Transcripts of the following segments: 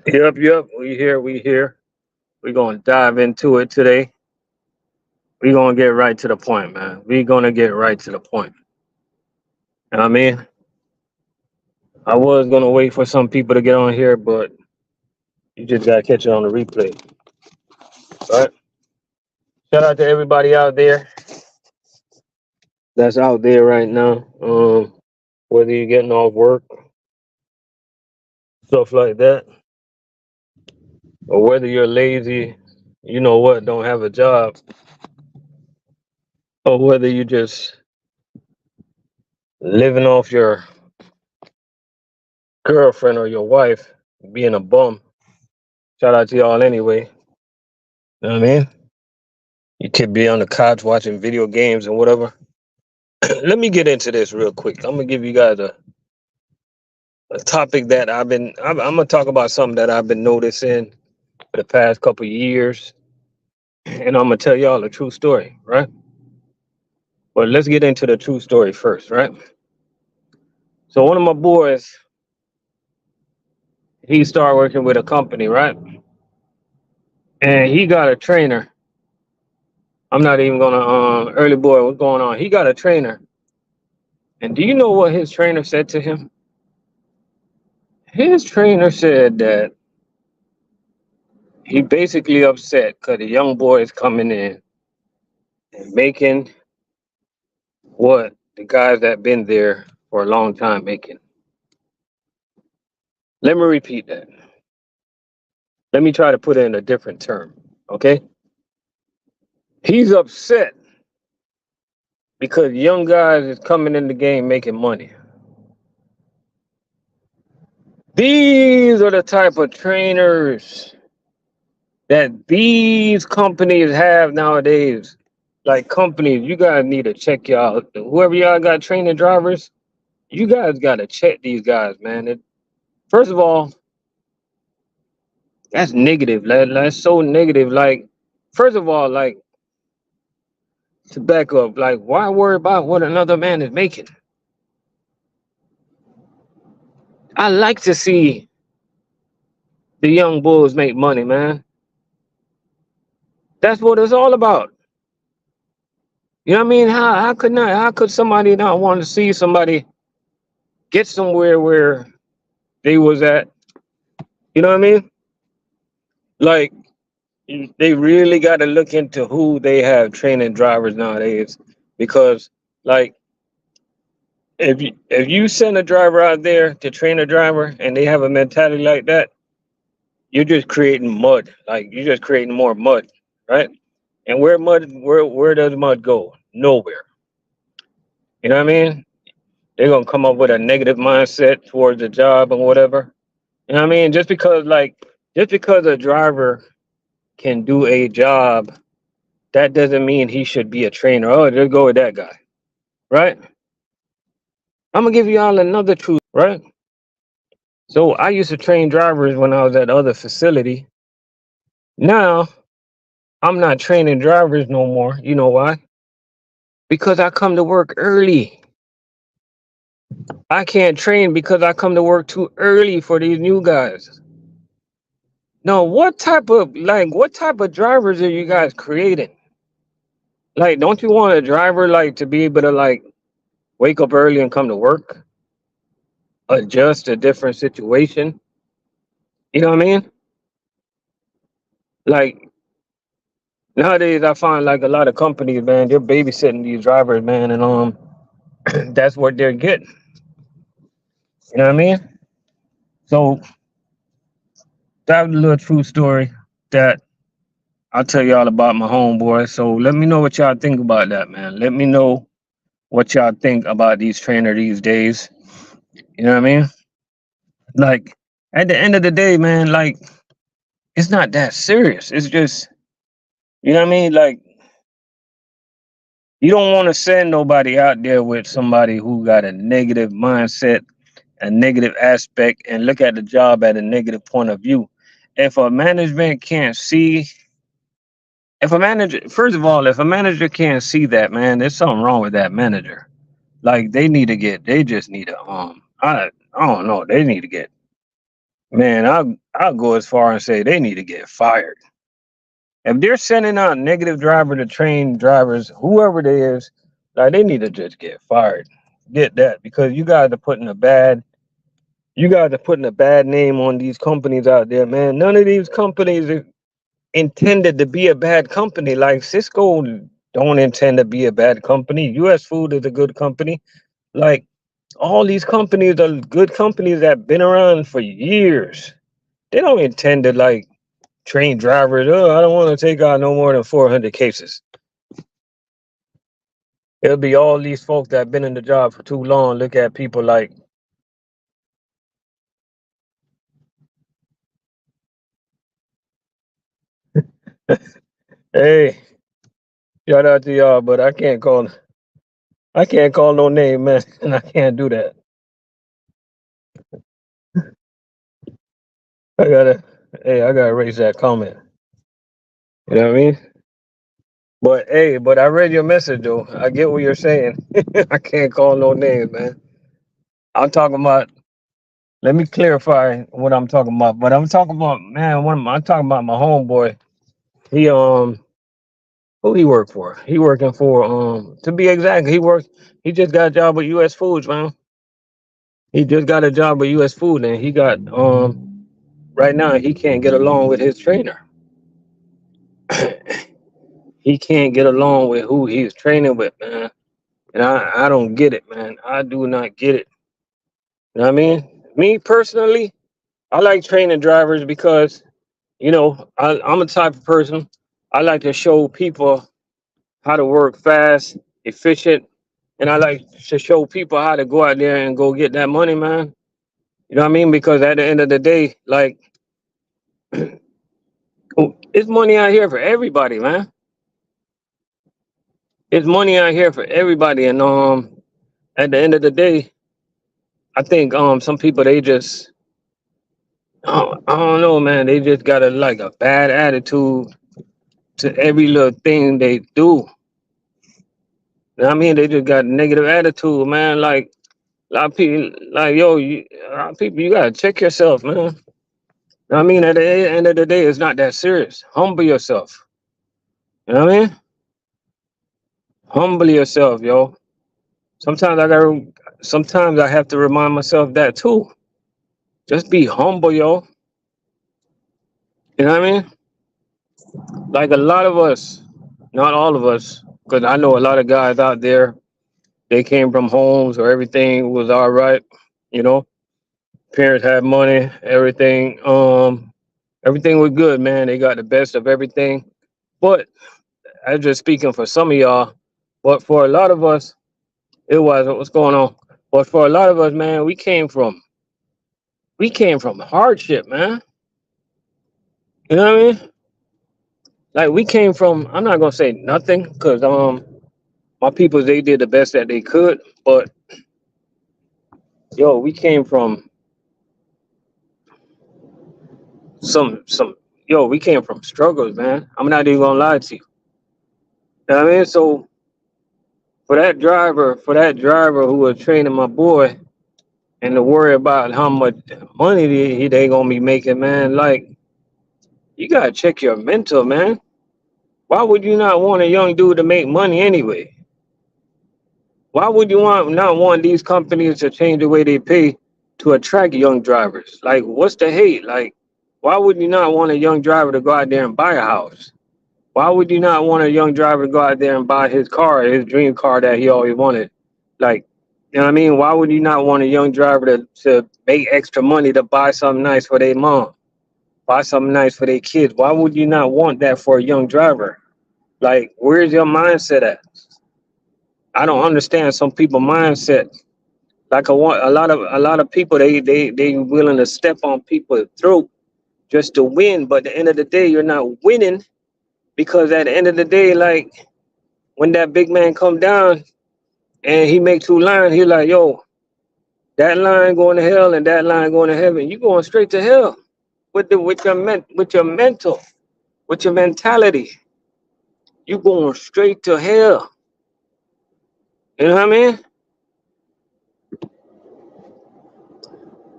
Yep. We here. We're gonna dive into it today. We're gonna get right to the point, man. We're gonna get right to the point. You know what I mean? I was gonna wait for some people to get on here, but you just gotta catch it on the replay. Right? Shout out to everybody out there that's out there right now. Whether you're getting off work, stuff like that, or whether you're lazy, you know what, don't have a job, or whether you just living off your girlfriend or your wife being a bum. Shout out to y'all anyway. You know what I mean? You could be on the couch watching video games and whatever. Let me get into this real quick. I'm gonna give you guys a topic that I'm gonna talk about something that I've been noticing for the past couple of years, and I'm gonna tell y'all a true story, right? But let's get into the true story first, right? So one of my boys, he started working with a company, right? And he got a trainer. I'm not even gonna early boy, what's going on? He got a trainer. And do you know what his trainer said to him? His trainer said that he basically upset because the young boy is coming in and making what the guys that been there for a long time making. Let me repeat that. Let me try to put it in a different term. Okay? He's upset because young guys is coming in the game making money. These are the type of trainers that these companies have nowadays. Like companies, you guys need to check y'all. Whoever y'all got training drivers, you guys got to check these guys, man. First of all, that's negative. That's so negative. Like, first of all, like to back up, like why worry about what another man is making? I like to see the young bulls make money, man. That's what it's all about. You know what I mean? How could somebody not want to see somebody get somewhere where they was at? You know what I mean? Like they really got to look into who they have training drivers nowadays, because like if you send a driver out there to train a driver and they have a mentality like that, you're just creating mud. Like you're just creating more mud, right? And where does mud go? Nowhere. You know what I mean? They're gonna come up with a negative mindset towards the job and whatever. You know what I mean? Just because a driver can do a job, that doesn't mean he should be a trainer. Oh, just go with that guy, right? I'm gonna give y'all another truth, right? So I used to train drivers when I was at other facility. Now I'm not training drivers no more. You know why? Because I come to work early. I can't train because I come to work too early for these new guys. No, what type of drivers are you guys creating? Like, don't you want a driver like to be able to like wake up early and come to work, adjust to different situation? You know what I mean? Like nowadays, I find like a lot of companies, man, they're babysitting these drivers, man, and that's what they're getting. You know what I mean? So that was a little true story that I'll tell y'all about my homeboy. So let me know what y'all think about that, man. Let me know what y'all think about these trainers these days. You know what I mean? Like at the end of the day, man, like it's not that serious. It's just, you know what I mean? Like you don't want to send nobody out there with somebody who got a negative mindset, a negative aspect, and look at the job at a negative point of view. If a management can't see, if a manager, first of all, if a manager can't see that, man, there's something wrong with that manager. Like they just need to I don't know, they need to get Man, I'll go as far and say they need to get fired. If they're sending out negative driver to train drivers, whoever it is, like they need to just get fired. Get that because you guys are putting a bad name on these companies out there, man. None of these companies are intended to be a bad company. Like Cisco don't intend to be a bad company. US Food is a good company. Like all these companies are good companies that have been around for years. They don't intend to like train drivers. Oh, I don't want to take out no more than 400 cases. It'll be all these folks that have been in the job for too long. Look at people like, hey, shout out to y'all, but I can't call no name, man, and I can't do that. I gotta, hey, I gotta erase that comment. You know what I mean? But hey, but I read your message though. I get what you're saying. I can't call no names, man. I'm talking about. Let me clarify what I'm talking about. But I'm talking about, man. I'm talking about my homeboy. He who he work for? He working for to be exact, he just got a job with US Foods, man. He just got a job with US Food and he got right now he can't get along with his trainer. He can't get along with who he's training with, man. And I don't get it, man. I do not get it. You know what I mean? Me personally, I like training drivers because, I'm a type of person. I like to show people how to work fast, efficient, and I like to show people how to go out there and go get that money, man. You know what I mean? Because at the end of the day, like it's money out here for everybody, man. It's money out here for everybody, and at the end of the day, I think some people they just I don't know, man. They just got a bad attitude to every little thing they do. You know what I mean? They just got negative attitude, man. Like a lot of people, like yo, a lot of people, you gotta check yourself, man. You know what I mean? At the end of the day, it's not that serious. Humble yourself. You know what I mean? Humble yourself, yo. Sometimes I gotta. Sometimes I have to remind myself that too. Just be humble, yo. You know what I mean? Like a lot of us, not all of us, because I know a lot of guys out there. They came from homes where everything was all right. You know, parents had money, everything. Everything was good, man. They got the best of everything. But I'm just speaking for some of y'all. But for a lot of us, it was what's going on. But for a lot of us, man, we came from hardship, man. You know what I mean? Like we came from. I'm not gonna say nothing because my people they did the best that they could. But yo, we came from some we came from struggles, man. I'm not even gonna lie to you. You know what I mean? So for that driver who was training my boy and to worry about how much money they gonna be making, man, like you gotta check your mental, man. Why would you not want a young dude to make money anyway? Why would you not want these companies to change the way they pay to attract young drivers? Like, what's the hate? Like, why would you not want a young driver to go out there and buy a house? Why would you not want a young driver to go out there and buy his car, his dream car that he always wanted? Like, you know what I mean? Why would you not want a young driver to make extra money to buy something nice for their mom, buy something nice for their kids? Why would you not want that for a young driver? Like, where's your mindset at? I don't understand some people mindset. Like a lot of people they willing to step on people's throat just to win, but at the end of the day, you're not winning because at the end of the day, like when that big man come down and he make two lines, he like, yo, that line going to hell and that line going to heaven. You going straight to hell with your mentality. You going straight to hell. You know what I mean?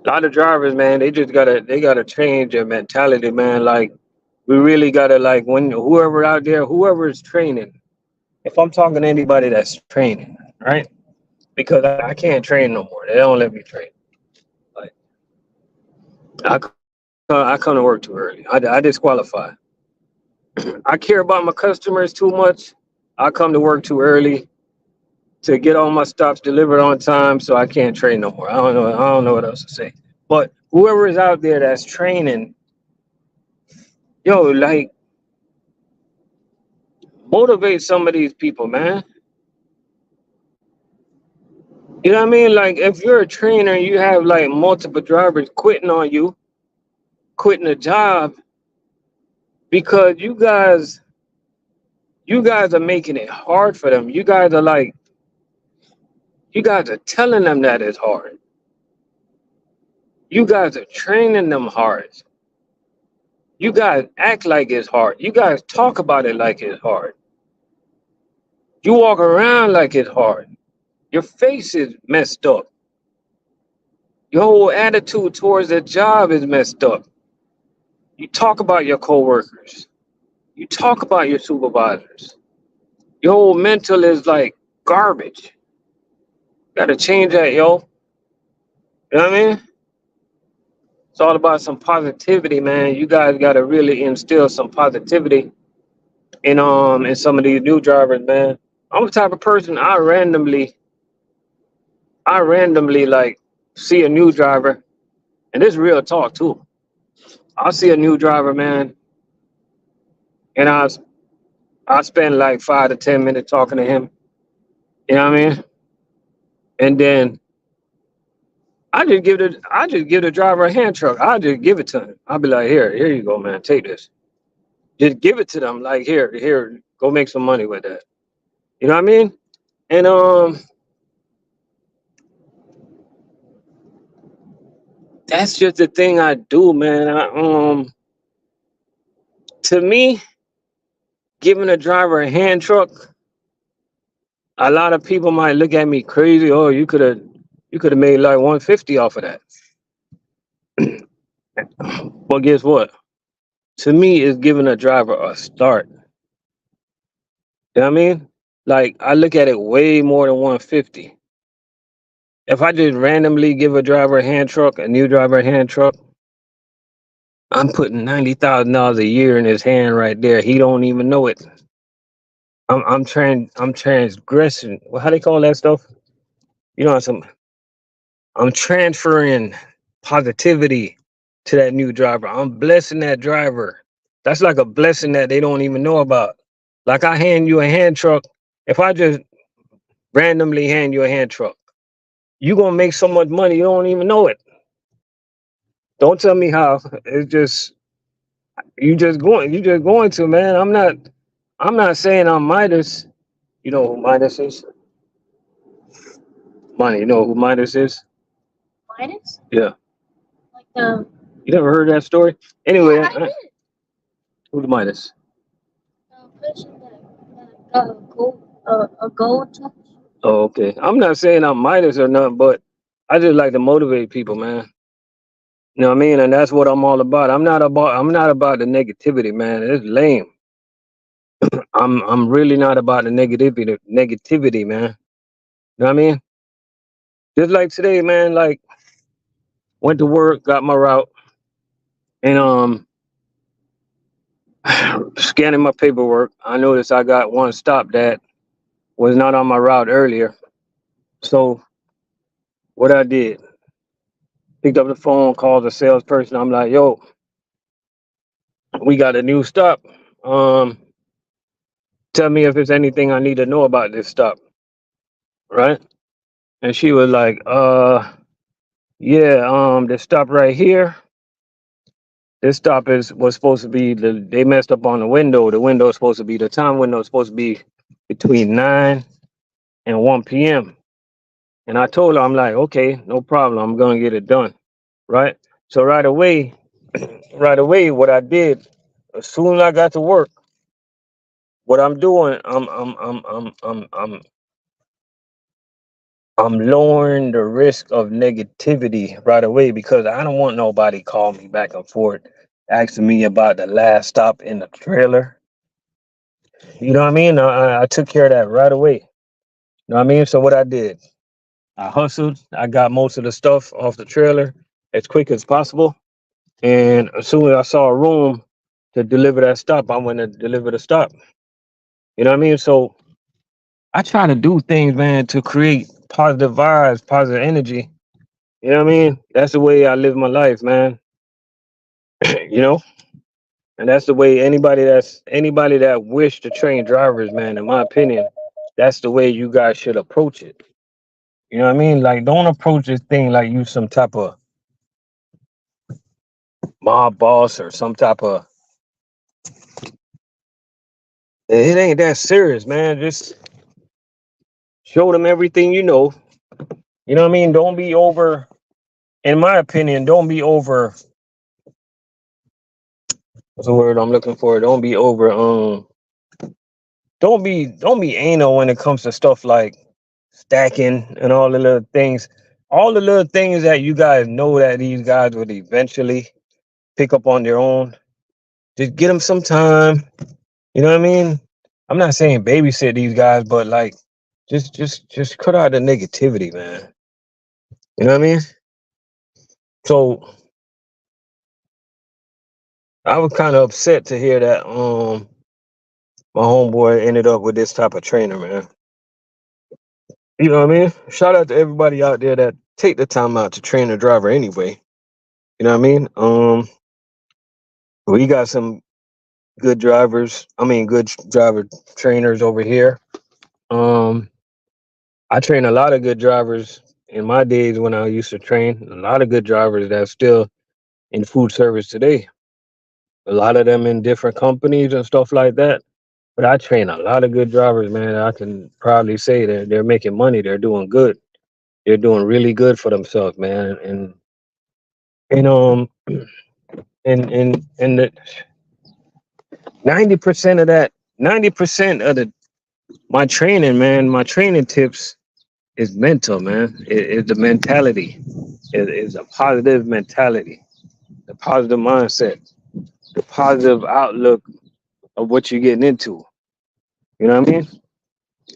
A lot of drivers, man, they gotta change their mentality, man. Like we really gotta like when whoever out there, whoever is training. If I'm talking to anybody that's training, right? Because I can't train no more. They don't let me train. Like I come to work too early. I disqualify. I care about my customers too much. I come to work too early to get all my stops delivered on time, so I can't train no more. I don't know. I don't know what else to say. But whoever is out there that's training, yo, like motivate some of these people, man. You know what I mean? Like if you're a trainer and you have like multiple drivers quitting on you, quitting a job because you guys are making it hard for them. You guys are telling them that it's hard. You guys are training them hard. You guys act like it's hard. You guys talk about it like it's hard. You walk around like it's hard. Your face is messed up. Your whole attitude towards the job is messed up. You talk about your coworkers. You talk about your supervisors. Your whole mental is like garbage. Gotta change that, yo. You know what I mean? It's all about some positivity, man. You guys gotta really instill some positivity in some of these new drivers, man. I'm the type of person I randomly like see a new driver, and this is real talk too. I'll see a new driver, man, and I spend like 5 to 10 minutes talking to him. You know what I mean? And then I just give the driver a hand truck. I just give it to him. I'll be like, here you go, man. Take this. Just give it to them. Like here, go make some money with that. You know what I mean? And that's just the thing I do, man. To me, giving a driver a hand truck, a lot of people might look at me crazy. Oh, you could have made like 150 off of that. But guess what? To me, it's giving a driver a start. You know what I mean? Like I look at it way more than 150. If I just randomly give a driver a hand truck, a new driver a hand truck, I'm putting $90,000 a year in his hand right there. He don't even know it. I'm transgressing. Well, how they call that stuff? You know some. I'm transferring positivity to that new driver. I'm blessing that driver. That's like a blessing that they don't even know about. Like I hand you a hand truck. If I just randomly hand you a hand truck, you gonna make so much money you don't even know it. Don't tell me how. It's just you just going to, man. I'm not saying I'm Midas. You know who Midas is? Money. You know who Midas is? Minus? Yeah. Like the You never heard that story? Anyway, yeah, I did. who's Midas? The person that got a gold touch. Oh, okay. I'm not saying I'm Midas or nothing, but I just like to motivate people, man. You know what I mean? And that's what I'm all about. I'm not about the negativity, man. It's lame. I'm really not about the negativity, man. You know what I mean? Just like today, man, like went to work, got my route, and scanning my paperwork. I noticed I got one stop that was not on my route earlier. So what I did, picked up the phone, called the salesperson. I'm like, yo, we got a new stop. Um, Tell me if there's anything I need to know about this stop, right? And she was like, yeah, this stop right here. This stop was supposed to be they messed up on the window. The window is supposed to be the time window is supposed to be between 9 and 1 p.m. And I told her, I'm like, okay, no problem. I'm gonna get it done, right? So right away, what I did as soon as I got to work, what I'm doing, I'm I'm lowering the risk of negativity right away because I don't want nobody call me back and forth asking me about the last stop in the trailer. You know what I mean? I took care of that right away. You know what I mean? So what I did, I hustled. I got most of the stuff off the trailer as quick as possible. And as soon as I saw a room to deliver that stop, I went to deliver the stop. You know what I mean? So I try to do things, man, to create positive vibes, positive energy. You know what I mean? That's the way I live my life, man. You know, and that's the way anybody that wish to train drivers, man. In my opinion, that's the way you guys should approach it. You know what I mean? Like, don't approach this thing like you some type of mob boss or some type of. It ain't that serious, man. Just show them everything you know. You know what I mean? Don't be over. In my opinion, don't be over. What's the word I'm looking for? Don't be over. Don't be anal when it comes to stuff like stacking and all the little things. All the little things that you guys know that these guys would eventually pick up on their own. Just get them some time. You know what I mean? I'm not saying babysit these guys, but like, just cut out the negativity, man. You know what I mean? So I was kind of upset to hear that my homeboy ended up with this type of trainer, man. You know what I mean? Shout out to everybody out there that take the time out to train a driver anyway. You know what I mean? We got some good drivers. I mean, good driver trainers over here. Um, I train a lot of good drivers in my days when I used to train. A lot of good drivers that's still in food service today. A lot of them in different companies and stuff like that. But I train a lot of good drivers, man. I can proudly say that they're making money. They're doing good. They're doing really good for themselves, man. And and the 90% of that, 90% of the my training, man, my training tips is mental, man. It's the mentality. It's a positive mentality, the positive mindset, the positive outlook of what you're getting into. You know what I mean?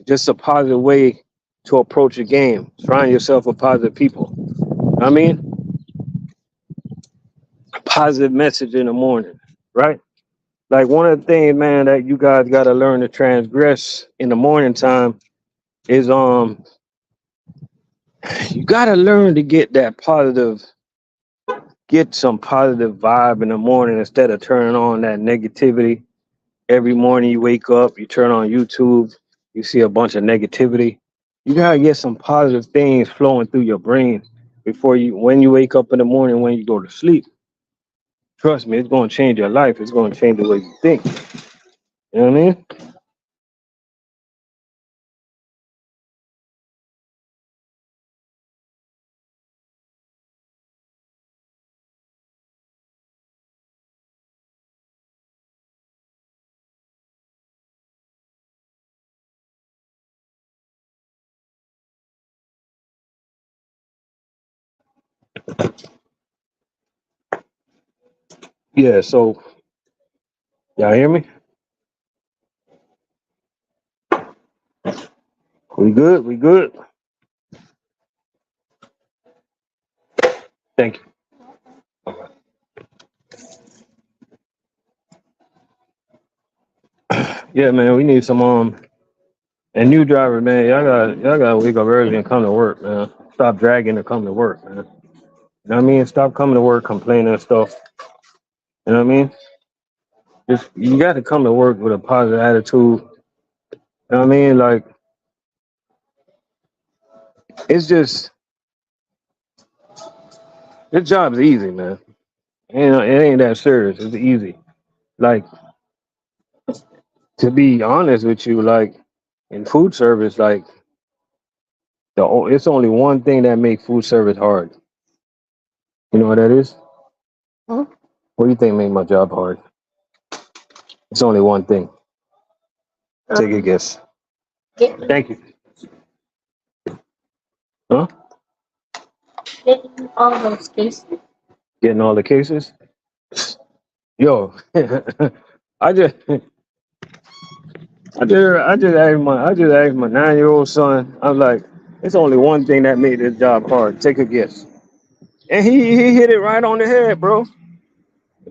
Just a positive way to approach a game. Surround yourself with positive people. I mean, a positive message in the morning, right? Like one of the things, man, that you guys got to learn to transgress in the morning time is you got to learn to get some positive vibe in the morning instead of turning on that negativity. Every morning you wake up, you turn on YouTube, you see a bunch of negativity. You gotta get some positive things flowing through your brain before when you wake up in the morning, when you go to sleep. Trust me, it's gonna change your life. It's gonna change the way you think. You know what I mean? Yeah. So y'all hear me? We good? We good? Thank you. Yeah, man. We need some and new driver, man. Y'all gotta wake up early and come to work, man. Stop dragging to come to work, man. You know what I mean? Stop coming to work complaining and stuff. You know what I mean? Just you got to come to work with a positive attitude. You know what I mean? Like it's just this job's easy, man. It ain't that serious. It's easy. Like to be honest with you, like in food service, like it's only one thing that makes food service hard. You know what that is? Huh? What do you think made my job hard? It's only one thing. Take a Um, guess. getting Thank you. Huh? Getting all those cases. Getting all the cases. Yo, I just I just asked my 9-year-old son. I'm like, it's only one thing that made this job hard. Take a guess. And he hit it right on the head, bro.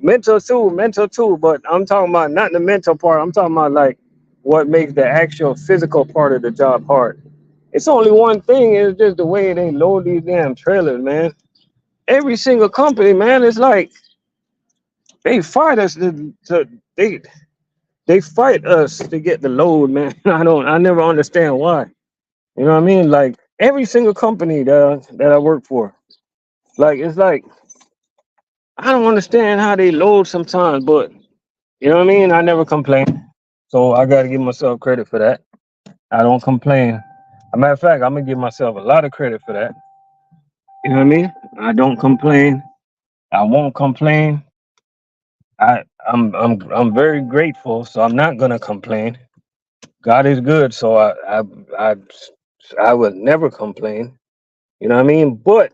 Mental too. But I'm talking about not the mental part. I'm talking about like what makes the actual physical part of the job hard. It's only one thing. It's just the way they load these damn trailers, man. Every single company, man, it's like they fight us to they they fight us to get the load, man. I never understand why. You know what I mean? Like every single company that I work for, like it's like I don't understand how they load sometimes, but you know what I mean? I never complain. So I gotta give myself credit for that. I don't complain. As a matter of fact, I'm gonna give myself a lot of credit for that. You know what I mean? I don't complain. I won't complain. I'm very grateful, so I'm not gonna complain. God is good, so I I would never complain. You know what I mean? But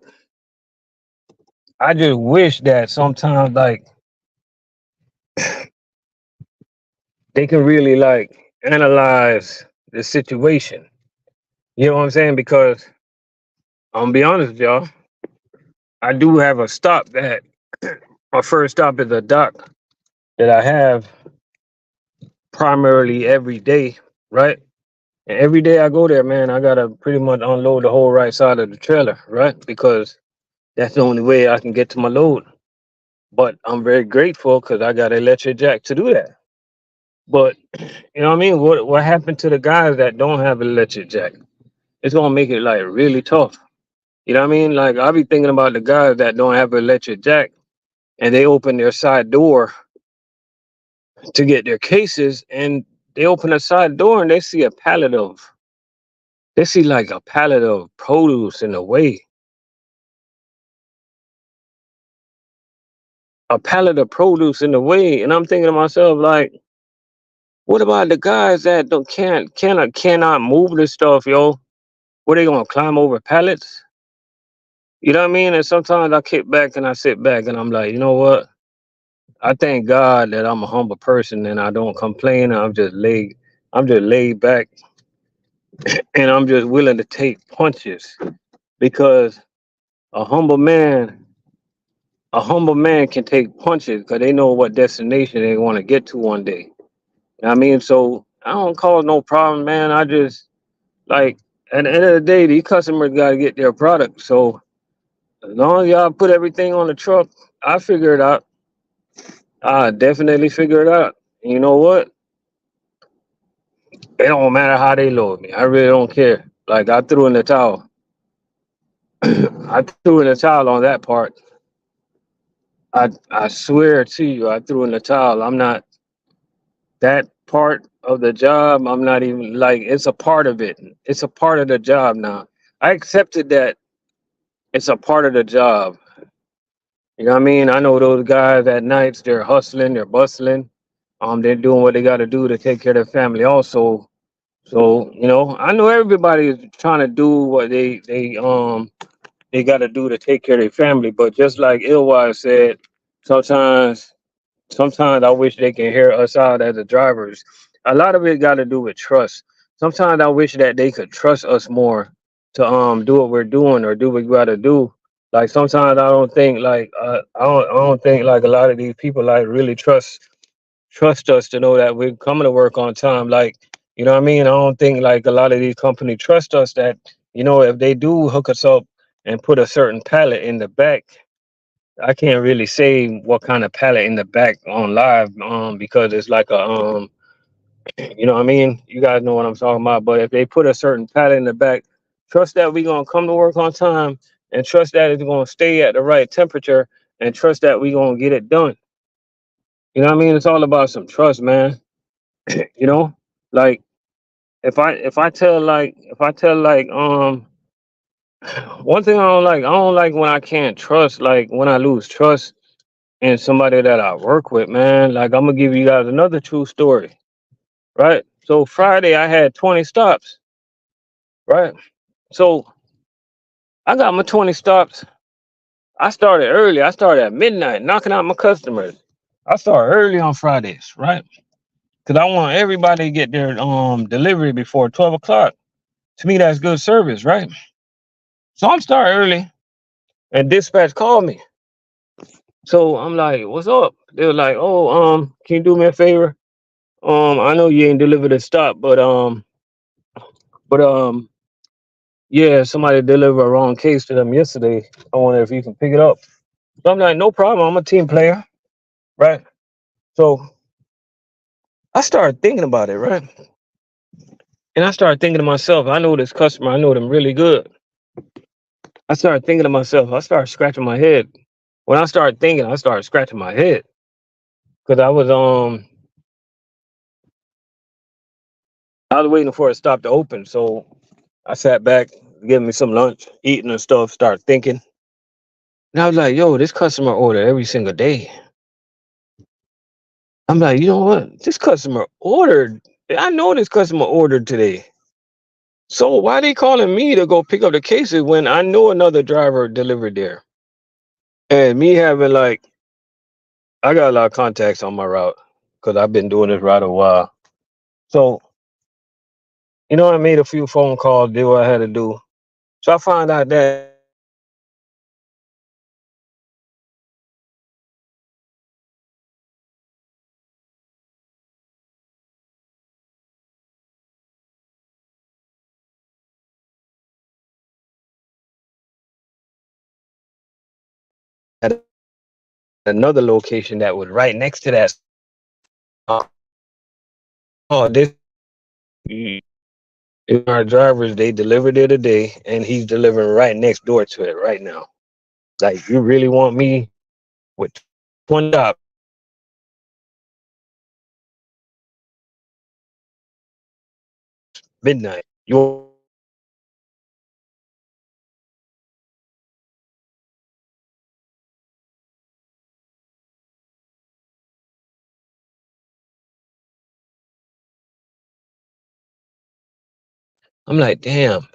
I just wish that sometimes like they can really like analyze the situation. You know what I'm saying? Because I'm gonna be honest with y'all, I do have a stop that my first stop is a dock that I have primarily every day, right? And every day I go there, man, I gotta pretty much unload the whole right side of the trailer, right? Because that's the only way I can get to my load. But I'm very grateful because I got an electric jack to do that. But you know what I mean? What happened to the guys that don't have an electric jack? It's gonna make it like really tough. You know what I mean? Like I be thinking about the guys that don't have an electric jack and they open their side door to get their cases and they open the side door and they see like a pallet of produce in the way. A pallet of produce in the way. And I'm thinking to myself, like, what about the guys that don't cannot move this stuff, yo? What they gonna climb over pallets? You know what I mean? And sometimes I kick back and I sit back and I'm like, you know what? I thank God that I'm a humble person and I don't complain. I'm just laid back and I'm just willing to take punches because a humble man, a humble man can take punches because they know what destination they want to get to one day. You know what I mean? So I don't cause no problem, man. I just like at the end of the day, these customers gotta get their product. So as long as y'all put everything on the truck, I figure it out. I definitely figure it out. And you know what? It don't matter how they load me. I really don't care. Like I threw in the towel. I threw in the towel on that part. I swear to you, I threw in the towel. I'm not that part of the job. I'm not even like it's a part of it. It's a part of the job now. I accepted that it's a part of the job. You know what I mean? I know those guys at nights, they're hustling, they're bustling. They're doing what they gotta do to take care of their family also. So, you know, I know everybody is trying to do what they gotta do to take care of their family. But just like Ilwise said, sometimes sometimes I wish they can hear us out as the drivers. A lot of it got to do with trust. Sometimes I wish that they could trust us more to do what we're doing or do what we got to do. Like sometimes I don't think like I don't think like a lot of these people like really trust us to know that we're coming to work on time. Like you know what I mean? I don't think like a lot of these companies trust us that you know if they do hook us up and put a certain pallet in the back I can't really say what kind of palette in the back on live, because it's like a you know what I mean? You guys know what I'm talking about. But if they put a certain palette in the back, trust that we're gonna come to work on time and trust that it's gonna stay at the right temperature and trust that we're gonna get it done. You know what I mean? It's all about some trust, man. You know? Like if I tell like one thing I don't like when I can't trust, like when I lose trust and somebody that I work with, man. Like I'm gonna give you guys another true story, right? So Friday I had 20 stops, right? So I got my 20 stops. I started early. I started at midnight, knocking out my customers. I start early on Fridays, right? Because I want everybody to get their delivery before 12 o'clock. To me, that's good service, right? So I'm starting early, and dispatch called me. So I'm like, "What's up?" They were like, "Oh, can you do me a favor? I know you ain't delivered a stop, but yeah, somebody delivered a wrong case to them yesterday. I wonder if you can pick it up." So I'm like, "No problem. I'm a team player, right?" So I started thinking about it, right? And I started thinking to myself, I know this customer, I know them really good. I started thinking to myself, I started scratching my head. When I started thinking, I started scratching my head because I was waiting for a stop to open. So I sat back, getting me some lunch, eating and stuff, started thinking. And I was like, yo, this customer order every single day. I'm like, you know what? This customer ordered. I know this customer ordered today. So why they calling me to go pick up the cases when I know another driver delivered there? And me having like, I got a lot of contacts on my route because I've been doing this route a while. So, I made a few phone calls, did what I had to do. So I found out that at another location that was right next to that. uh, Oh, this our drivers, they delivered it today, and he's delivering right next door to it right now. Like, you really want me with one stop midnight? I'm like, damn,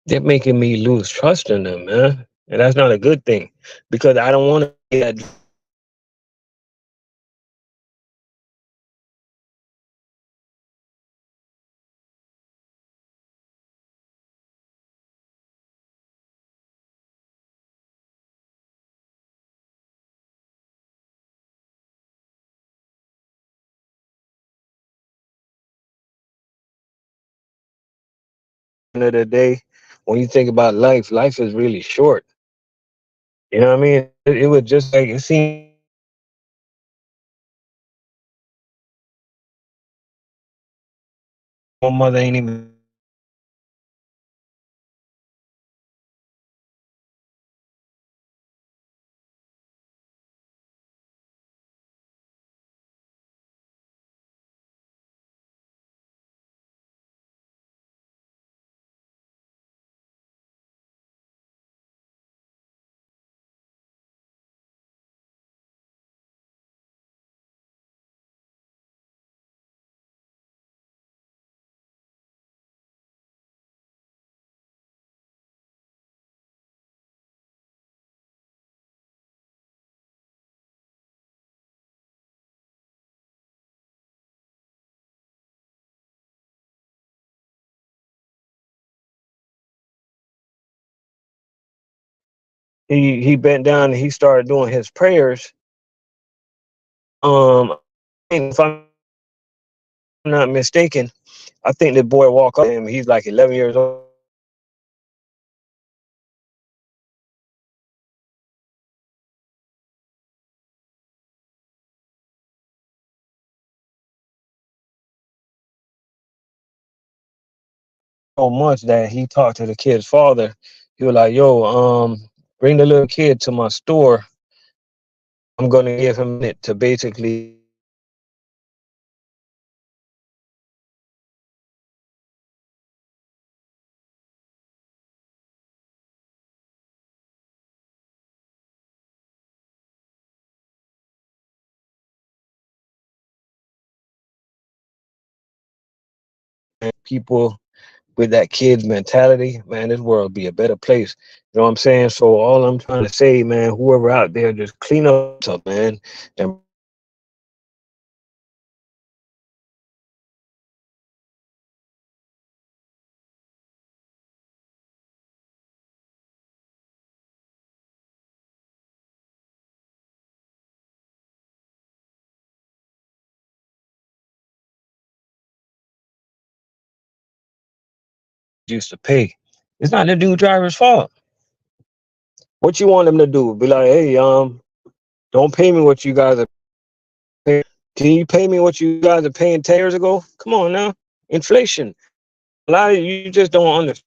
they're making me lose trust in them, man. And that's not a good thing because I don't want to be that. End of the day, when you think about life, life is really short. You know what I mean? It was just like it seemed my mother ain't even he bent down and he started doing his prayers. If I'm not mistaken, I think the boy walked up to him. He's like 11 years old. So much that he talked to the kid's father. He was like, "Yo, bring the little kid to my store. I'm gonna give him it to basically people with that kid's mentality, man, this world would be a better place. You know what I'm saying? So all I'm trying to say, man, whoever out there, just clean up stuff, man, and used to pay. It's not the new driver's fault. What you want them to do? Be like, hey, don't pay me what you guys are paying. Can you pay me what you guys are paying 10 years ago? Come on now, inflation. A lot of you just don't understand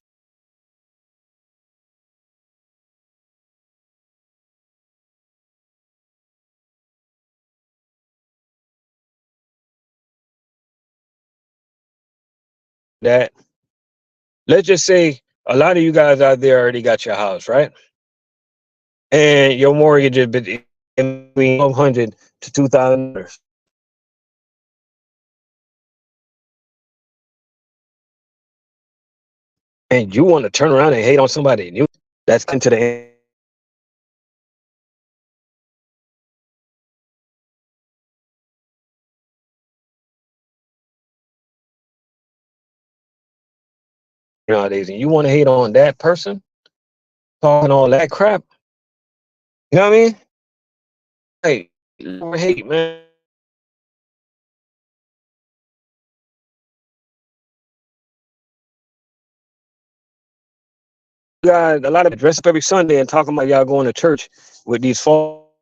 that. Let's just say a lot of you guys out there already got your house, right? And your mortgage is between 1,200 to $2,000, and you want to turn around and hate on somebody new that's into the nowadays, and you want to hate on that person talking all that crap. You know what I mean? Hey, hate, man. You got a lot of dress up every Sunday and talking about y'all going to church with these fall.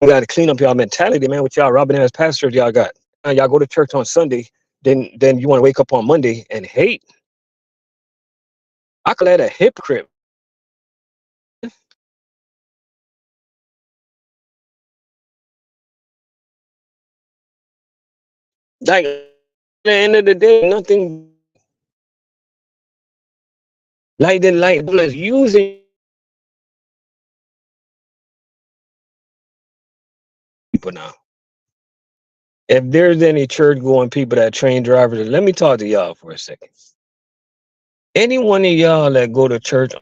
You got to clean up y'all mentality, man. With y'all robbing ass pastors y'all got. Y'all go to church on Sunday, then you want to wake up on Monday and hate. I call that a hypocrite. Like at the end of the day, nothing like the light is using people now. If there's any church going people that train drivers, let me talk to y'all for a second. Any one of y'all that go to church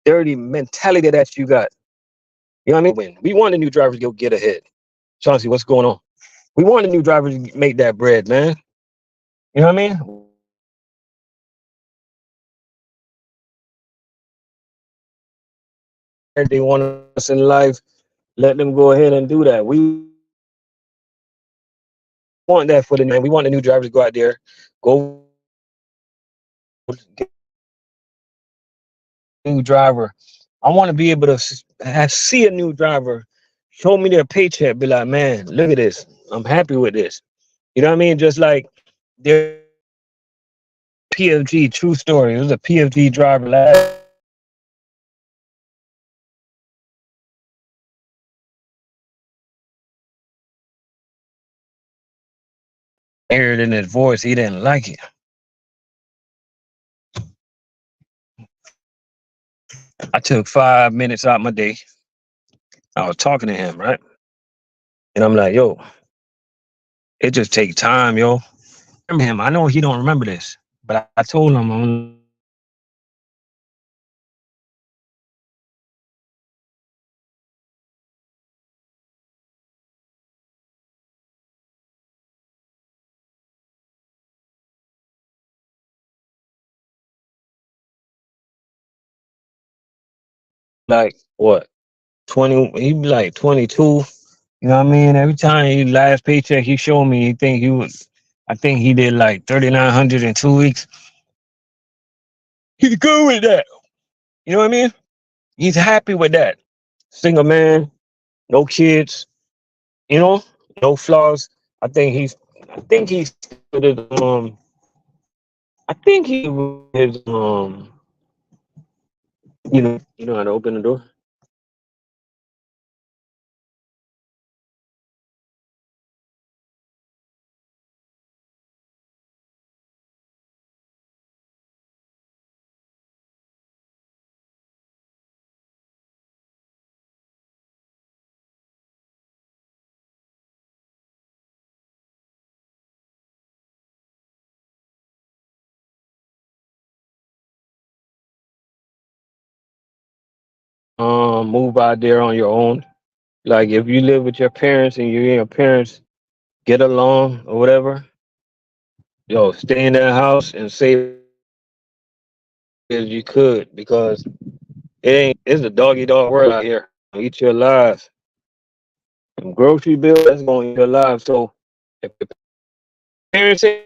dirty mentality that you got. You know what I mean? When we want the new drivers to go get ahead. Chauncey, what's going on? We want the new drivers to make that bread, man. You know what I mean? If they want us in life, let them go ahead and do that. We want that for the man. We want the new drivers to go out there, go get a new driver. I want to be able to see a new driver, show me their paycheck, be like, man, look at this. I'm happy with this. You know what I mean? Just like their PFG, true story. It was a PFG driver last aired in his voice. He didn't like it. I took 5 minutes out my day. I was talking to him, right? And I'm like, yo, it just takes time, yo. Remember him. I know he don't remember this, but I told him I'm like, what, 20, he be like 22. You know what I mean? Every time he last paycheck he showed me, he think he was, I think he did like 3,900 in 2 weeks. He's good with that. You know what I mean? He's happy with that. Single man, no kids, you know, no flaws. I think he's, I think he's, I think he his You know how to open the door. Move out there on your own. Like if you live with your parents and you and your parents get along or whatever, yo, stay in that house and save as you could because it's a doggy dog world out here. Eat your lives. Some grocery bill, that's going to eat your lives. So if your parents ain't-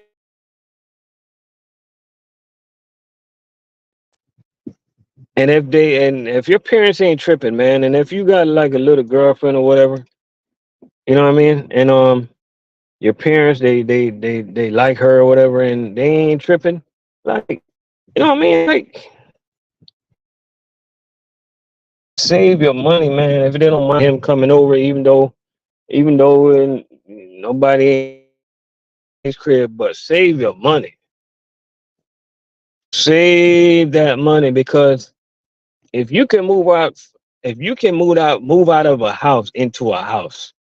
and if your parents ain't tripping, man, and if you got like a little girlfriend or whatever, you know what I mean? And your parents they like her or whatever and they ain't tripping, like you know what I mean? Like save your money, man. If they don't mind him coming over, even though nobody in his crib, but save your money. Save that money because if you can move out, if you can move out of a house into a house,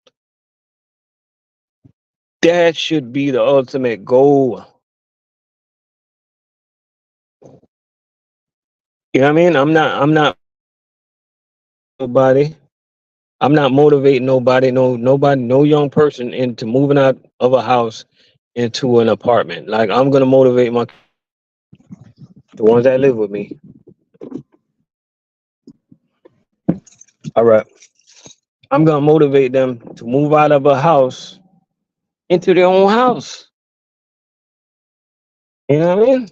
that should be the ultimate goal. You know what I mean? I'm not nobody. I'm not motivating nobody, no young person into moving out of a house into an apartment. Like I'm gonna motivate the ones that live with me. All right, I'm gonna motivate them to move out of a house into their own house. You know what I mean?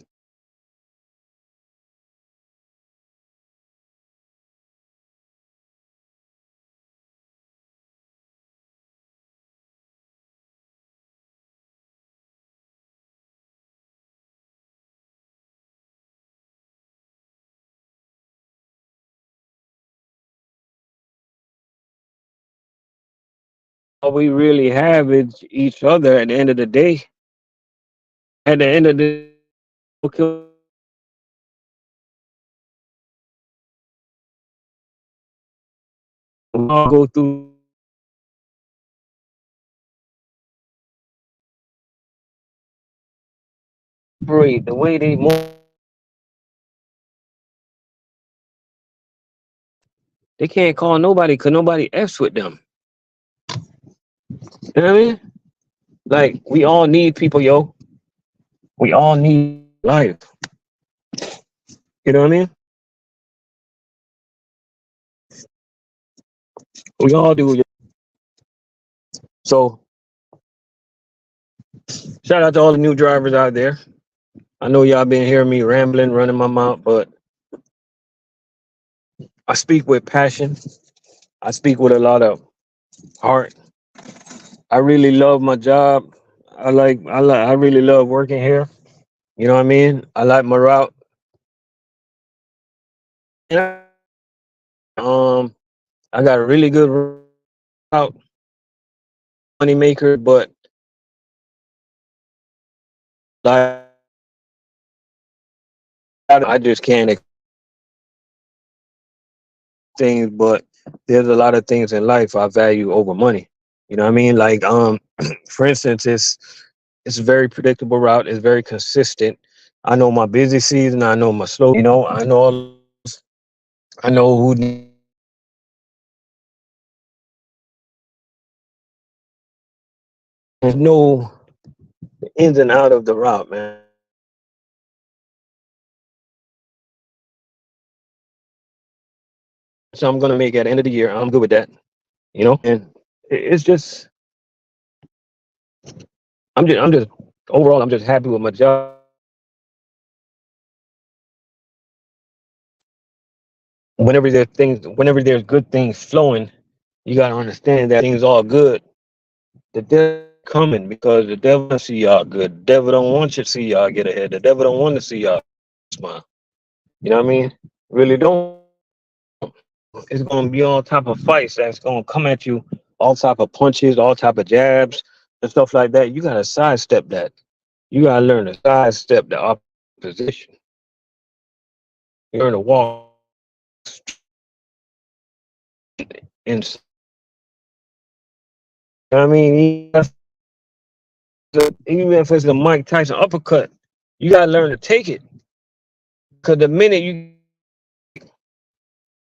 All we really have is each other. At the end of the day, at the end of the okay, we all go through the way they move. They can't call nobody because nobody f's with them. You know what I mean? Like we all need people, yo. We all need life. You know what I mean? We all do. So shout out to all the new drivers out there. I know y'all been hearing me rambling, running my mouth, but I speak with passion. I speak with a lot of heart. I really love my job. I really love working here. You know what I mean? I like my route. And I got a really good route, money maker, but like I just can't things, but there's a lot of things in life I value over money. You know what I mean? Like for instance, it's a very predictable route, it's very consistent. I know my busy season, I know my slow, I know who know the ins and out of the route, man. So I'm gonna make at the end of the year, I'm good with that, and it's just I'm just overall I'm just happy with my job. Whenever there's good things flowing, you gotta understand that things all good. The devil coming because the devil don't see y'all good. The devil don't want you to see y'all get ahead. The devil don't want to see y'all smile. You know what I mean? Really don't. It's gonna be all type of fights that's gonna come at you, all type of punches, all type of jabs and stuff like that. You gotta sidestep that. You gotta learn to sidestep the opposition. You learn to walk in. I mean, even if it's a Mike Tyson uppercut, you gotta learn to take it. Cause the minute you,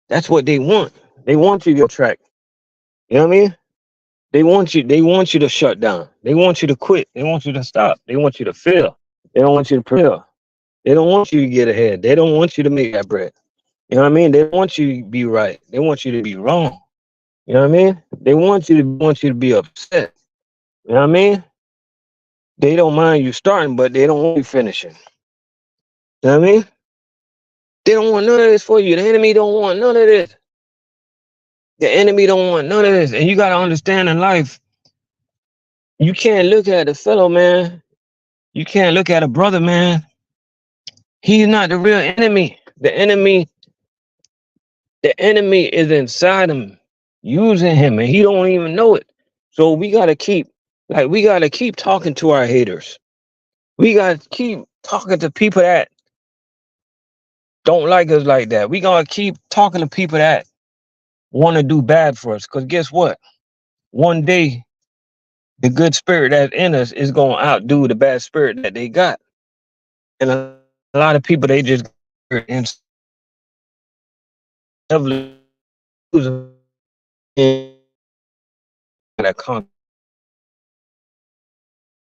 that's what they want. They want you to go track. You know what I mean? They want you. They want you to shut down. They want you to quit. They want you to stop. They want you to fail. They don't want you to prevail. They don't want you to get ahead. They don't want you to make that bread. You know what I mean? They want you to be right. They want you to be wrong. You know what I mean? They want you to be upset. You know what I mean? They don't mind you starting, but they don't want you finishing. You know what I mean? They don't want none of this for you. The enemy don't want none of this. The enemy don't want none of this. And you gotta understand in life, you can't look at a fellow man. You can't look at a brother, man. He's not the real enemy. The enemy is inside him, using him, and he don't even know it. So we gotta keep talking to our haters. We gotta keep talking to people that don't like us like that. We gotta keep talking to people that want to do bad for us. Cause guess what? One day the good spirit that's in us is gonna outdo the bad spirit that they got. And a lot of people they just and that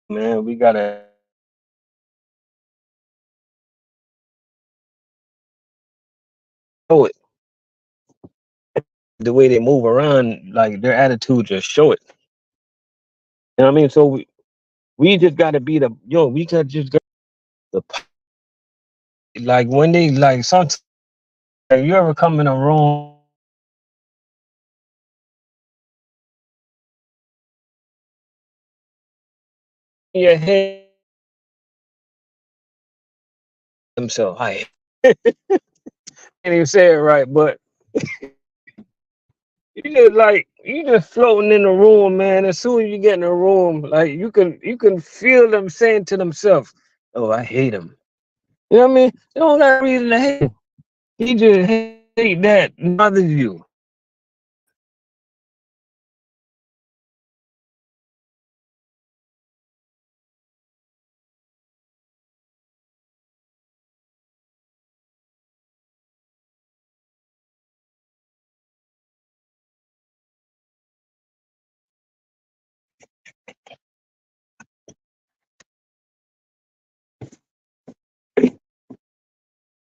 man, we gotta show it. The way they move around, like their attitude just show it. You know what I mean? So we just gotta be the we got just got the like when they like sometimes you ever come in a room in your head themselves. I can't even say it right, but you just floating in the room, man. As soon as you get in the room, like you can feel them saying to themselves, "Oh, I hate him." You know what I mean? They don't got reason to hate him. He just hate that bothers you.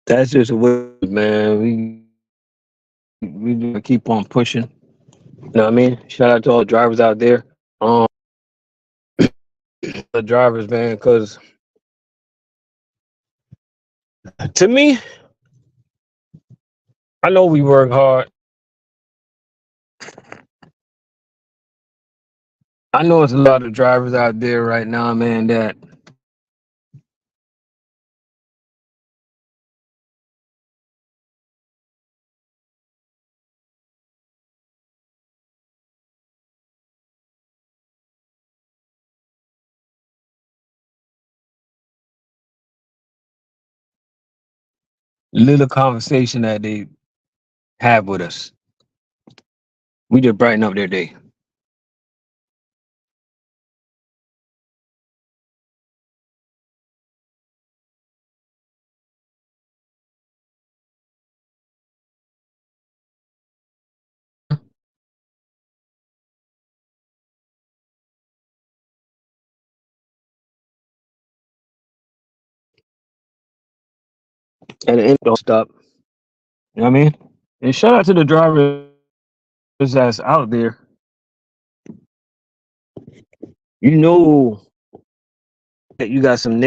That's just a way, man. We gotta keep on pushing. You know what I mean? Shout out to all the drivers out there. Um, the drivers, man, because to me, I know we work hard. I know it's a lot of drivers out there right now, man, that little conversation that they have with us, we just brighten up their day. At the end, don't stop. You know what I mean? And shout out to the drivers that's out there. You know that you got some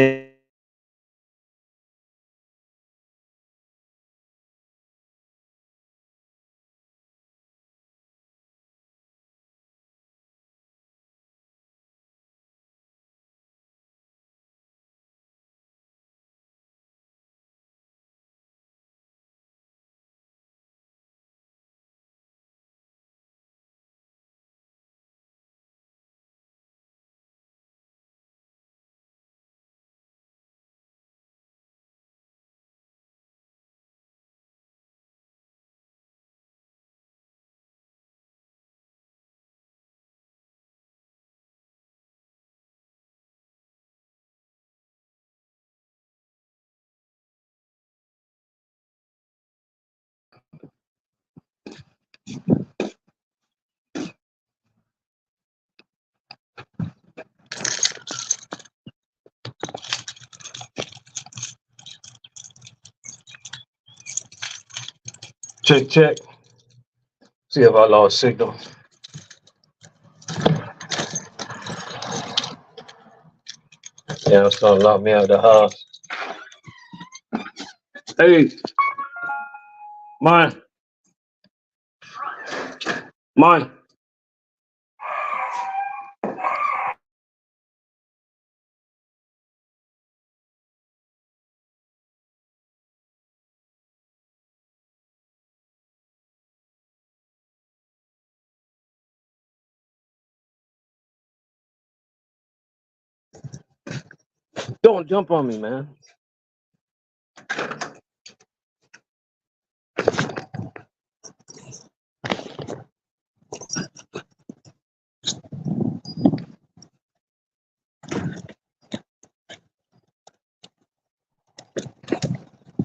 Check, check. See if I lost signal. Yeah, it's gonna lock me out of the house. Hey, mine, mine. Don't jump on me, man.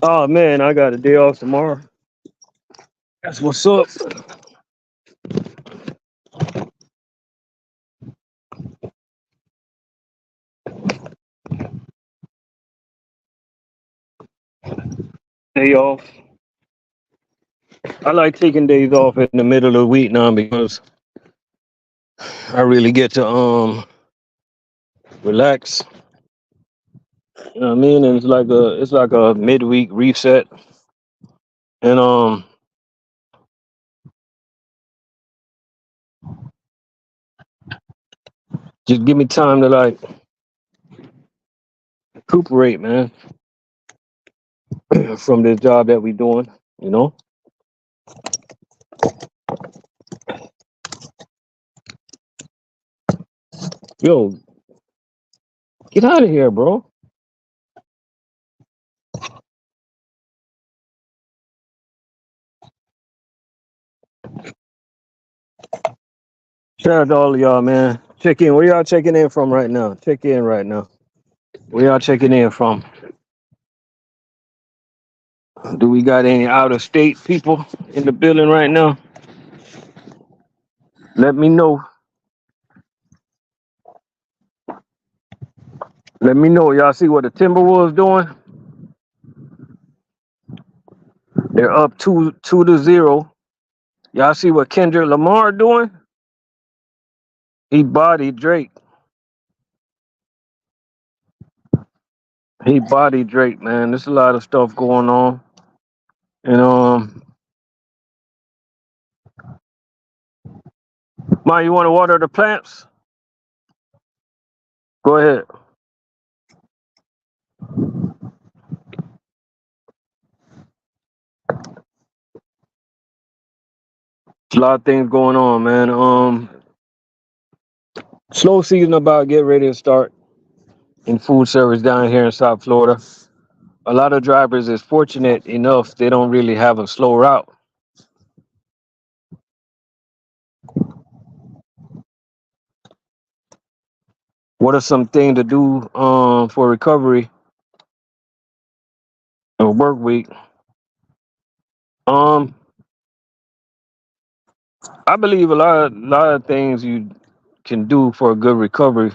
Oh man, I got a day off tomorrow. That's what's up. Day off. I like taking days off in the middle of the week now because I really get to relax. You know what I mean? And it's like a midweek reset. And just give me time to like recuperate, man, from this job that we doing, you know? Yo, get out of here, bro. Shout out to all of y'all, man. Check in. Where y'all checking in from right now? Check in right now. Where y'all checking in from? Do we got any out of state people in the building right now? Let me know. Let me know. Y'all see what the Timberwolves doing? They're up 2-0. Y'all see what Kendrick Lamar doing? He bodied Drake. He bodied Drake, man. There's a lot of stuff going on. And Ma, you want to water the plants? Go ahead. A lot of things going on, man. Slow season about to get ready to start in food service down here in South Florida. A lot of drivers is fortunate enough they don't really have a slow route. What are some things to do for recovery or work week? Um, I believe a lot of things you can do for a good recovery.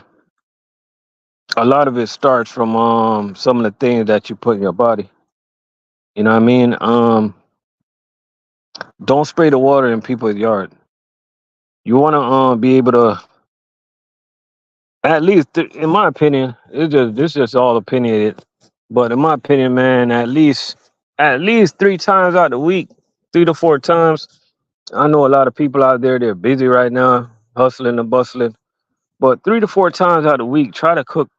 A lot of it starts from some of the things that you put in your body. You know what I mean? Don't spray the water in people's yard. You want to be able to, at least in my opinion, this just all opinionated, but in my opinion, man, at least 3 times out the week, 3 to 4 times. I know a lot of people out there, they're busy right now, hustling and bustling, but 3 to 4 times out of the week, try to cook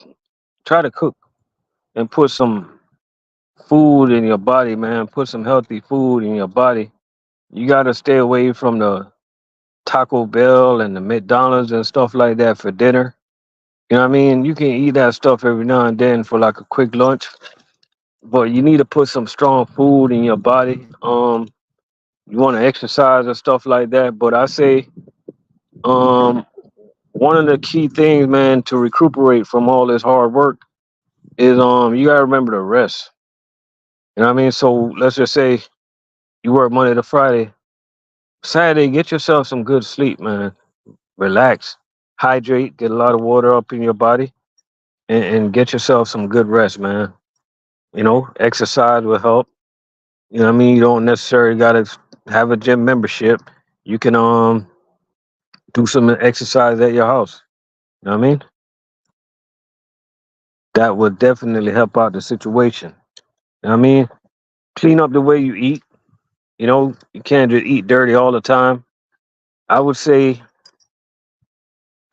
and put some food in your body, man. Put some healthy food in your body. You got to stay away from the Taco Bell and the McDonald's and stuff like that for dinner. You know what I mean? You can eat that stuff every now and then for like a quick lunch, but you need to put some strong food in your body. You want to exercise and stuff like that, but I say um one of the key things, man, to recuperate from all this hard work is you gotta remember to rest. You know what I mean? So let's just say you work Monday to Friday. Saturday, get yourself some good sleep, man. Relax, hydrate, get a lot of water up in your body, and get yourself some good rest, man. Exercise will help. You know what I mean? You don't necessarily gotta. have a gym membership. You can do some exercise at your house. You know what I mean? That would definitely help out the situation. You know what I mean? Clean up the way you eat. You know, you can't just eat dirty all the time. I would say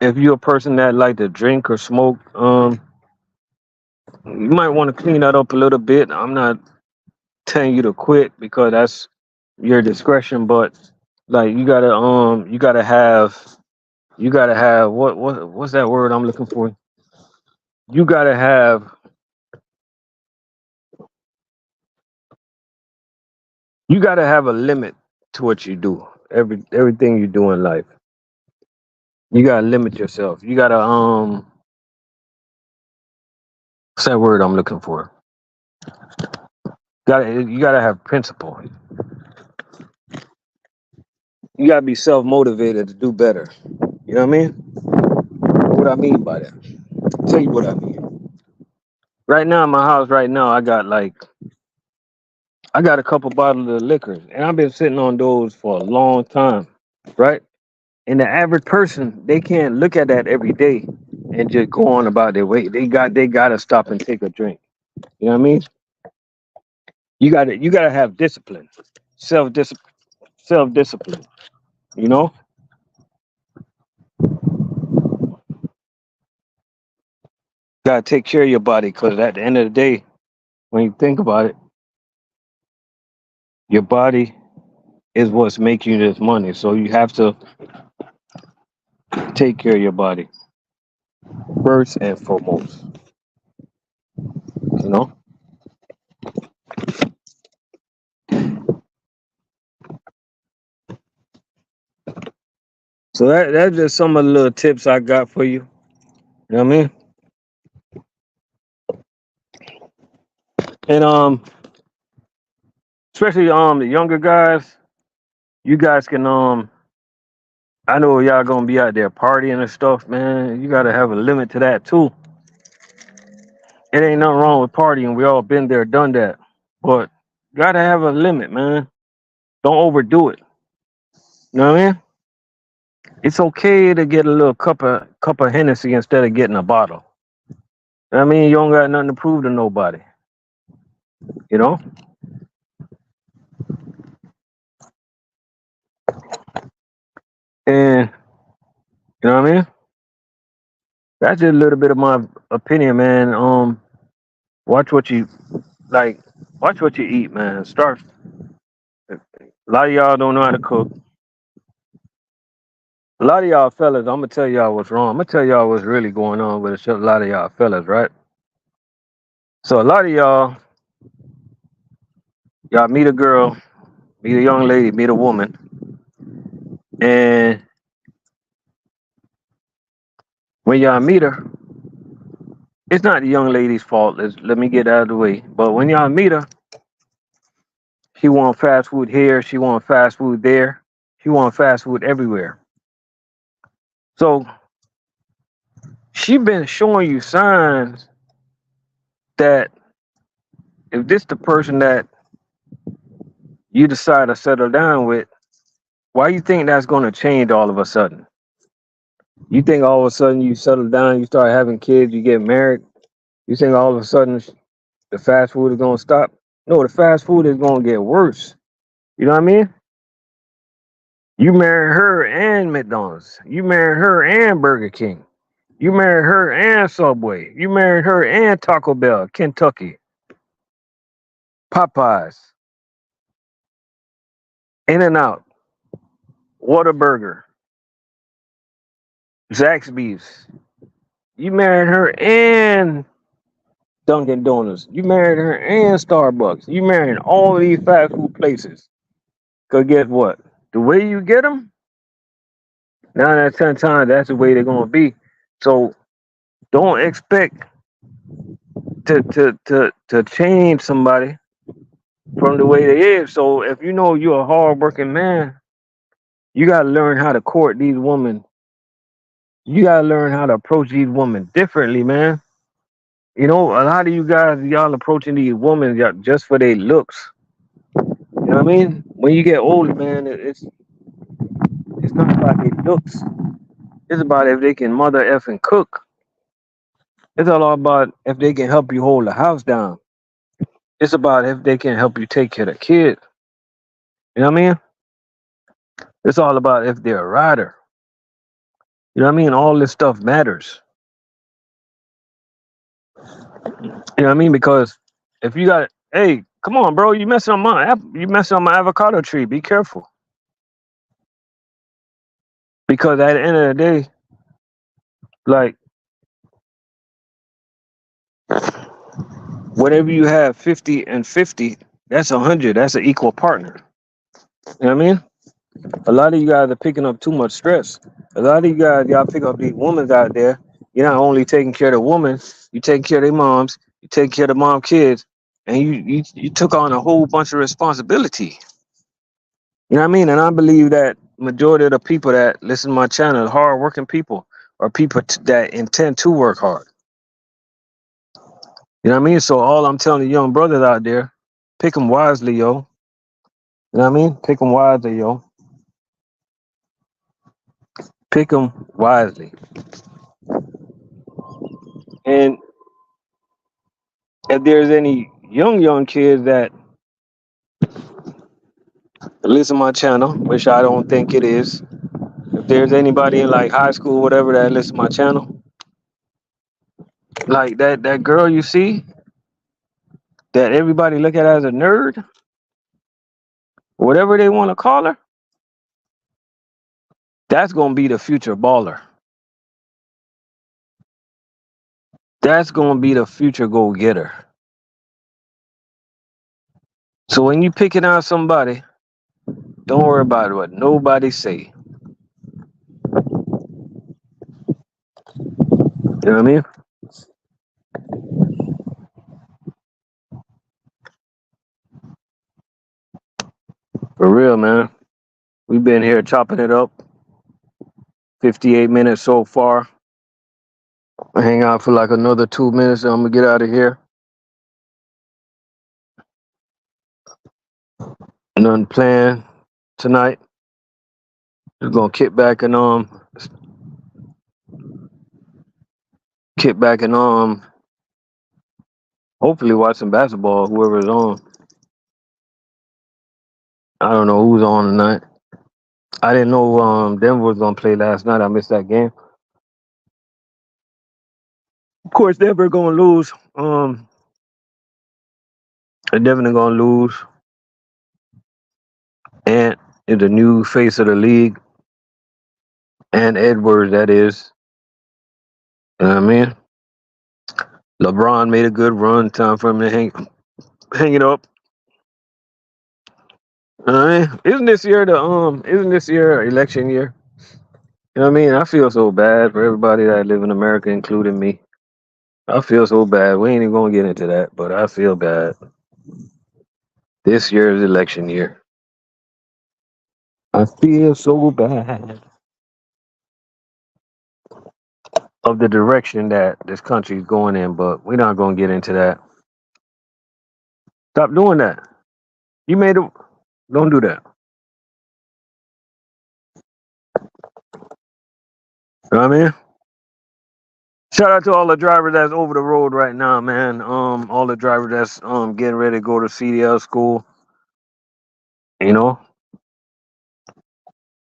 if you're a person that like to drink or smoke, you might want to clean that up a little bit. I'm not telling you to quit because that's your discretion, but like you gotta have what's that word I'm looking for? You gotta have you gotta have a limit to what you do. Everything you do in life. You gotta limit yourself. You gotta what's that word I'm looking for? You gotta have principle. You gotta be self motivated to do better. You know what I mean? What I mean by that? Tell you what I mean. Right now in my house, right now, I got a couple bottles of liquor, and I've been sitting on those for a long time, right? And the average person, they can't look at that every day and just go on about their way. They gotta stop and take a drink. You know what I mean? You gotta have discipline, self discipline, self discipline. You know, gotta take care of your body because at the end of the day, when you think about it, your body is what's making you this money. So you have to take care of your body first and foremost. You know. So that's just some of the little tips I got for you. You know what I mean? And especially the younger guys, you guys can I know y'all gonna be out there partying and stuff, man. You gotta have a limit to that too. It ain't nothing wrong with partying. We all been there, done that. But gotta have a limit, man. Don't overdo it. You know what I mean? It's okay to get a little cup of Hennessy instead of getting a bottle. I mean, you don't got nothing to prove to nobody. You know? And you know what I mean? That's just a little bit of my opinion, man. Watch what you like. Watch what you eat, man. Start. A lot of y'all don't know how to cook. A lot of y'all fellas, I'm gonna tell y'all what's wrong. I'm gonna tell y'all what's really going on with a lot of y'all fellas, right? So a lot of y'all meet a girl, meet a young lady, meet a woman, and when y'all meet her, it's not the young lady's fault. Let me get out of the way. But when y'all meet her, she want fast food here, she want fast food there, she want fast food everywhere. So she been showing you signs that if this the person that you decide to settle down with, why you think that's going to change all of a sudden? You think all of a sudden you settle down, you start having kids, you get married, you think all of a sudden the fast food is going to stop? No, the fast food is going to get worse. You know what I mean? You marry her and McDonald's. You marry her and Burger King. You marry her and Subway. You married her and Taco Bell, Kentucky, Popeyes, In and Out, Whataburger, Zaxby's. You married her and Dunkin' Donuts. You married her and Starbucks. You married all these fast food places. Cause guess what? The way you get them, 9 out of 10 times, that's the way they're gonna be. So don't expect to change somebody from the way they is. So if you know you're a hardworking man, you gotta learn how to court these women. You gotta learn how to approach these women differently, man. You know, a lot of you guys, y'all approaching these women just for their looks. You know what I mean? when you get older, man, it's not about their looks. It's about if they can mother F and cook. It's all about if they can help you hold the house down. It's about if they can help you take care of the kids. You know what I mean? It's all about if they're a rider. You know what I mean? All this stuff matters. You know what I mean? Because if you got, hey, come on, bro, you messing on my avocado tree. Be careful. Because at the end of the day, like whatever you have, 50 and 50, that's 100. That's an equal partner. You know what I mean? A lot of you guys are picking up too much stress. A lot of you guys, y'all pick up these women out there. You're not only taking care of the woman, you taking care of their moms, you take care of the mom kids, and you took on a whole bunch of responsibility. You know what I mean? And I believe that majority of the people that listen to my channel, hard working people, are people that intend to work hard. You know what I mean? So all I'm telling the young brothers out there, pick them wisely, yo. You know what I mean? Pick them wisely, yo. Pick them wisely. And if there's any young kids that listen to my channel, which I don't think it is, if there's anybody in like high school, whatever, that listen to my channel, like that girl you see that everybody look at as a nerd, whatever they want to call her, that's gonna be the future baller. That's gonna be the future go getter. So when you picking out somebody, don't worry about what nobody say. You know what I mean? For real, man. We've been here chopping it up. 58 minutes so far. Hang out for like another 2 minutes and I'm gonna get out of here. Nothing planned tonight. Just gonna kick back and hopefully watch some basketball, whoever's on. I don't know who's on tonight. I didn't know Denver was gonna play last night. I missed that game. Of course, Denver gonna lose. They're definitely gonna lose. Ant is the new face of the league. And Edwards, that is. You know what I mean? LeBron made a good run. Time for him to hang it up. All right. Isn't this year election year? You know what I mean? I feel so bad for everybody that live in America, including me. I feel so bad. We ain't even gonna get into that, but I feel bad. This year is election year. I feel so bad of the direction that this country is going in, but we're not gonna get into that. Stop doing that. You made it. Don't do that. You know what I mean? Shout out to all the drivers that's over the road right now, man. All the drivers that's getting ready to go to CDL school. You know,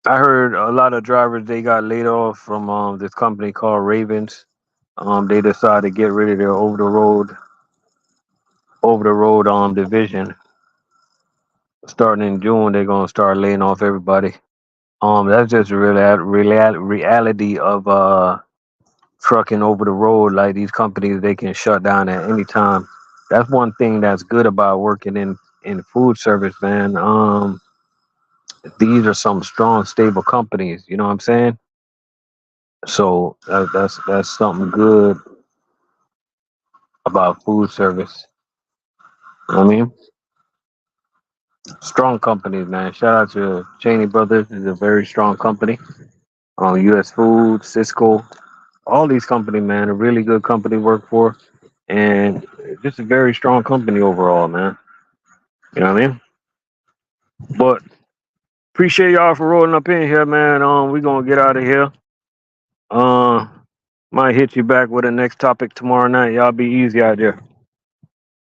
I heard a lot of drivers they got laid off from this company called Ravens. They decided to get rid of their over the road division. Starting in June, they're gonna start laying off everybody. That's just a reality of trucking over the road. Like these companies, they can shut down at any time. That's one thing that's good about working in food service, man. These are some strong, stable companies. You know what I'm saying? So that's something good about food service. You know what I mean, strong companies, man. Shout out to Cheney Brothers. It's a very strong company. U.S. Food, Cisco, all these companies, man, a really good company to work for, and just a very strong company overall, man. You know what I mean? But appreciate y'all for rolling up in here, man. We gonna get out of here. Uh, might hit you back with the next topic tomorrow night. Y'all be easy out there.